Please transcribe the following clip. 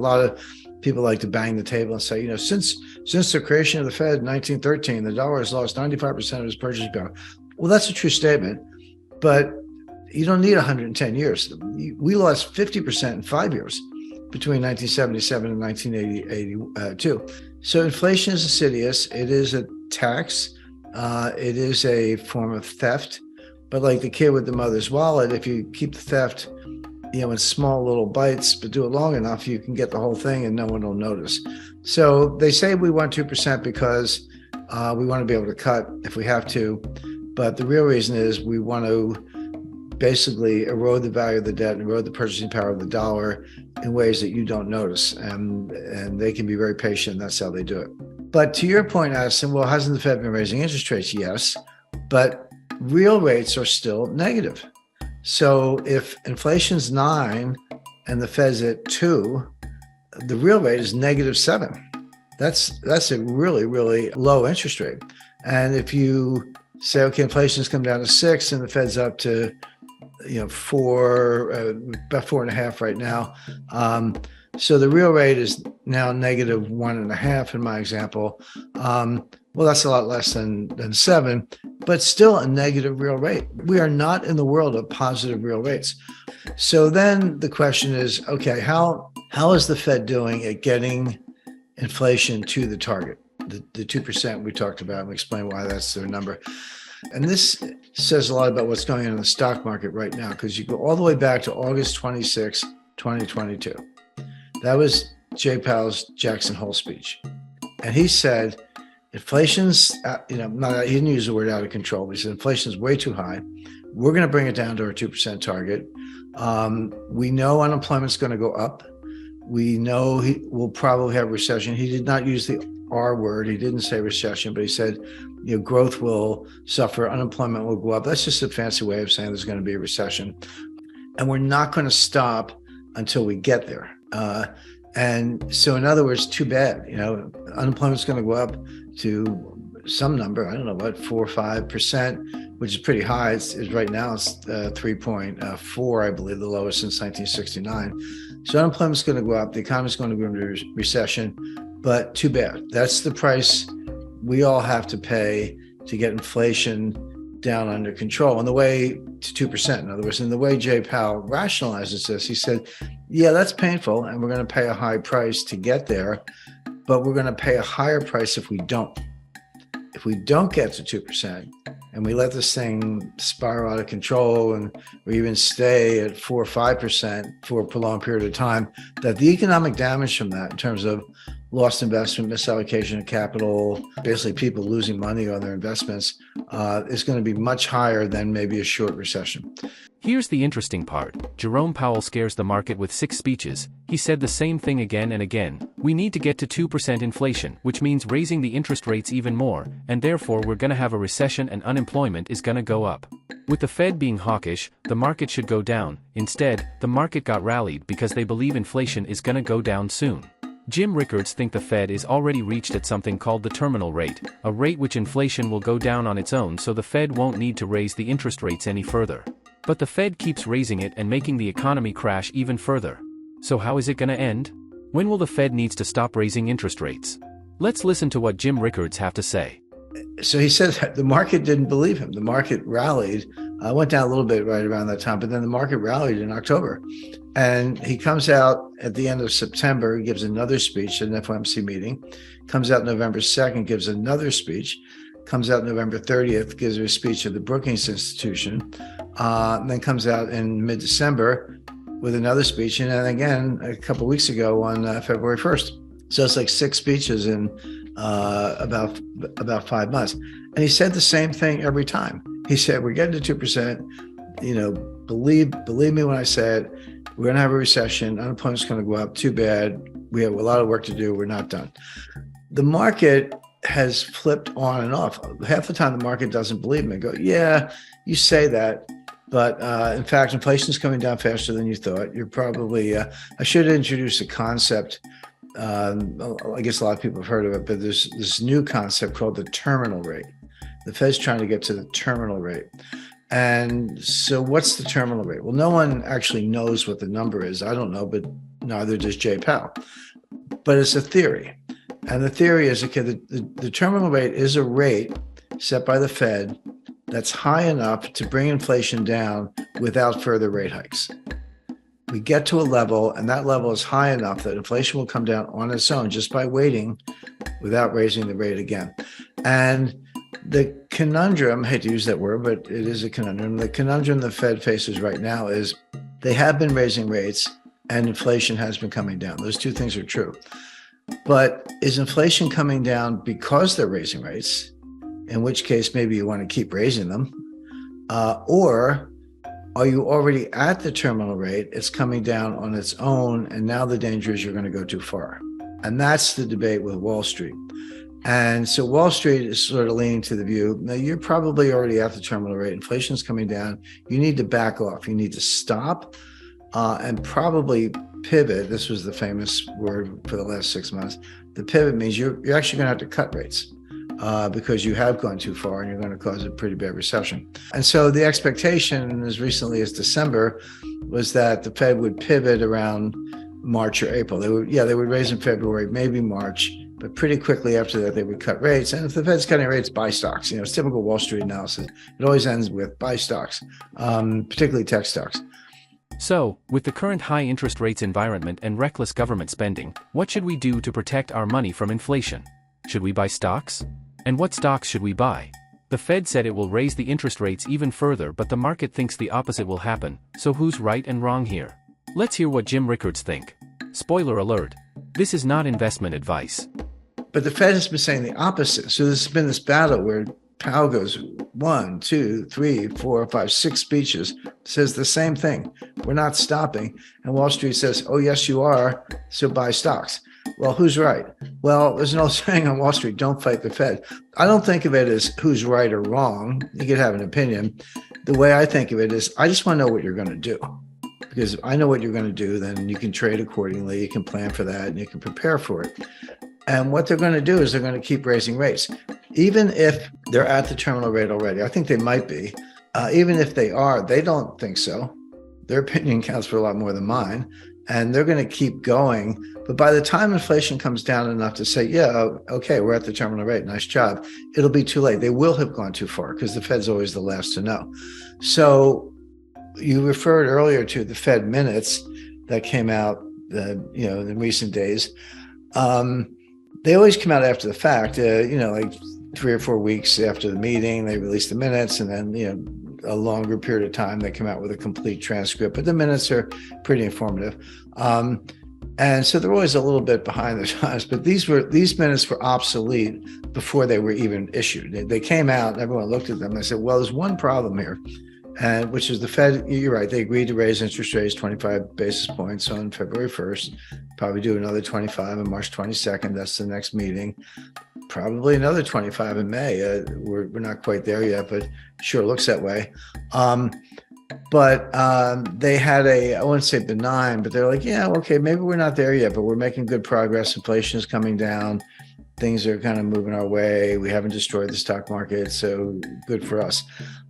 A lot of people like to bang the table and say, since the creation of the Fed in 1913, the dollar has lost 95% of its purchasing power. Well, that's a true statement, but you don't need 110 years. We lost 50% in 5 years between 1977 and 1982. So inflation is insidious. It is a tax. It is a form of theft. But like the kid with the mother's wallet, if you keep the theft, in small little bites, but do it long enough, you can get the whole thing and no one will notice. So they say we want 2% because we want to be able to cut if we have to. But the real reason is we want to basically erode the value of the debt and erode the purchasing power of the dollar in ways that you don't notice. And they can be very patient. That's how they do it. But to your point, Addison, well, hasn't the Fed been raising interest rates? Yes, but real rates are still negative. So if inflation's 9 and the Fed's at 2, the real rate is -7. That's a really, really low interest rate. And if you say, okay, inflation's come down to 6 and the Fed's up to 4, about 4.5 right now. So the real rate is now -1.5 in my example. Well, that's a lot less than 7, but still a negative real rate. We are not in the world of positive real rates. So then the question is, okay, how is the Fed doing at getting inflation to the target, the 2% we talked about, and we explained why that's their number. And this says a lot about what's going on in the stock market right now, because you go all the way back to August 26, 2022. That was Jay Powell's Jackson Hole speech. And he said, inflation's, he didn't use the word out of control, but he said, inflation's way too high. We're going to bring it down to our 2% target. We know unemployment's going to go up. We know we'll probably have recession. He did not use the R word. He didn't say recession, but he said, growth will suffer, unemployment will go up. That's just a fancy way of saying there's going to be a recession. And we're not going to stop until we get there. And so, in other words, too bad. Unemployment's going to go up to some number. I don't know what, 4 or 5%, which is pretty high. It's right now it's 3.4, I believe, the lowest since 1969. So unemployment's going to go up. The economy's going to go into recession, but too bad. That's the price we all have to pay to get inflation down under control. And the way to 2%, in other words, and the way Jay Powell rationalizes this, he said, yeah, that's painful, and we're going to pay a high price to get there, but we're going to pay a higher price if we don't. If we don't get to 2% and we let this thing spiral out of control or even stay at 4 or 5% for a prolonged period of time, that the economic damage from that in terms of lost investment, misallocation of capital, basically people losing money on their investments, is going to be much higher than maybe a short recession. Here's the interesting part. Jerome Powell scares the market with 6 speeches. He said the same thing again and again. We need to get to 2% inflation, which means raising the interest rates even more, and therefore we're going to have a recession and unemployment is going to go up. With the Fed being hawkish, the market should go down. Instead, the market got rallied because they believe inflation is going to go down soon. Jim Rickards thinks the Fed is already reached at something called the terminal rate, a rate which inflation will go down on its own, so the Fed won't need to raise the interest rates any further. But the Fed keeps raising it and making the economy crash even further. So how is it going to end? When will the Fed needs to stop raising interest rates? Let's listen to what Jim Rickards have to say. So he says that the market didn't believe him. The market rallied. Went down a little bit right around that time, but then the market rallied in October. And he comes out at the end of September, he gives another speech at an FOMC meeting, comes out November 2nd, gives another speech, comes out November 30th, gives a speech at the Brookings Institution, and then comes out in mid-December with another speech, and then again a couple of weeks ago on February 1st. So it's like 6 speeches in about 5 months. And he said the same thing every time. He said, we're getting to 2%, believe me when I say it, we're going to have a recession, unemployment's going to go up, too bad, we have a lot of work to do, we're not done. The market has flipped on and off. Half the time the market doesn't believe me. Go, yeah, you say that, but in fact, inflation is coming down faster than you thought. You're probably, I should introduce a concept. I guess a lot of people have heard of it, but there's this new concept called the terminal rate. The Fed's trying to get to the terminal rate. And so what's the terminal rate? Well, no one actually knows what the number is. I don't know, but neither does Jay Powell. But it's a theory. And the theory is, okay, the terminal rate is a rate set by the Fed that's high enough to bring inflation down without further rate hikes. We get to a level, and that level is high enough that inflation will come down on its own just by waiting without raising the rate again. And the conundrum, I hate to use that word, but it is a conundrum. The conundrum the Fed faces right now is they have been raising rates and inflation has been coming down. Those two things are true. But is inflation coming down because they're raising rates, in which case maybe you want to keep raising them, or are you already at the terminal rate? It's coming down on its own, and now the danger is you're going to go too far. And that's the debate with Wall Street. And so Wall Street is sort of leaning to the view, now you're probably already at the terminal rate. Inflation's coming down. You need to back off. You need to stop and probably pivot. This was the famous word for the last 6 months. The pivot means you're actually going to have to cut rates because you have gone too far and you're going to cause a pretty bad recession. And so the expectation as recently as December was that the Fed would pivot around March or April. They would raise in February, maybe March, but pretty quickly after that, they would cut rates. And if the Fed's cutting rates, buy stocks. It's typical Wall Street analysis. It always ends with buy stocks, particularly tech stocks. So, with the current high interest rates environment and reckless government spending, what should we do to protect our money from inflation? Should we buy stocks? And what stocks should we buy? The Fed said it will raise the interest rates even further, but the market thinks the opposite will happen. So who's right and wrong here? Let's hear what Jim Rickards think. Spoiler alert, this is not investment advice. But the Fed has been saying the opposite. So there's been this battle where Powell goes 1, 2, 3, 4, 5, 6 speeches, says the same thing. We're not stopping. And Wall Street says, oh, yes, you are. So buy stocks. Well, who's right? Well, there's an old saying on Wall Street, don't fight the Fed. I don't think of it as who's right or wrong. You could have an opinion. The way I think of it is I just want to know what you're going to do. Because if I know what you're going to do, then you can trade accordingly. You can plan for that and you can prepare for it. And what they're going to do is they're going to keep raising rates. Even if they're at the terminal rate already, I think they might be. Even if they are, they don't think so. Their opinion counts for a lot more than mine. And they're going to keep going. But by the time inflation comes down enough to say, yeah, okay, we're at the terminal rate, nice job, it'll be too late. They will have gone too far because the Fed's always the last to know. So you referred earlier to the Fed minutes that came out, in recent days. They always come out after the fact, like 3 or 4 weeks after the meeting, they release the minutes, and then, a longer period of time, they come out with a complete transcript. But the minutes are pretty informative. And so they're always a little bit behind their times. But these minutes were obsolete before they were even issued. They came out, and everyone looked at them and said, well, there's one problem here. And which is the Fed, you're right, they agreed to raise interest rates 25 basis points on February 1st, probably do another 25 on March 22nd. That's the next meeting. Probably another 25 in May. We're not quite there yet, but sure looks that way. But they had I wouldn't say benign, but they're like, yeah, okay, maybe we're not there yet, but we're making good progress. Inflation is coming down. Things are kind of moving our way. We haven't destroyed the stock market, so good for us.